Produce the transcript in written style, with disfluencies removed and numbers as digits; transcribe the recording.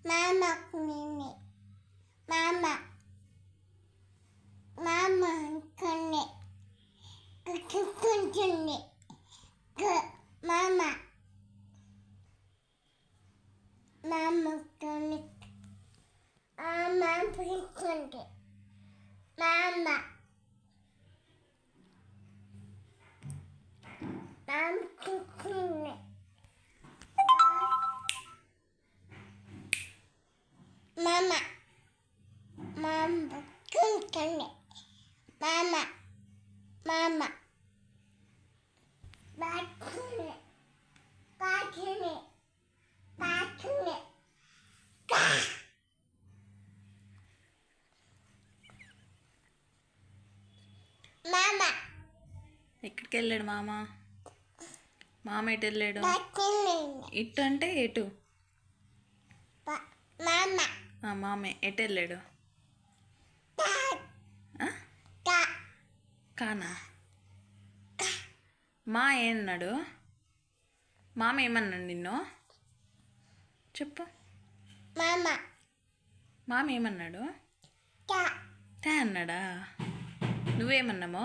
Mama kuni. Mama. Mama kuni. Kuni. Mama. Mama kuni. Mama kuni. Mama. Mama kuni. Mama. Mama kuni. Mama. Mama. Bakuni. Bakuni. Bakuni. Mama. ఎక్కడికి వెళ్ళాడు మామ? మామ ఎటు వెళ్ళాడు? Bakuni. ఇటు అంటే ఎటు? Mama. మామే ఎటు వెళ్ళాడు? కానా? మా ఏమన్నాడు? మామ ఏమన్నాడు నిన్ను? చెప్పు. Mama. మామ ఏమన్నాడు? తే అన్నాడా? నువ్వేమన్నామో?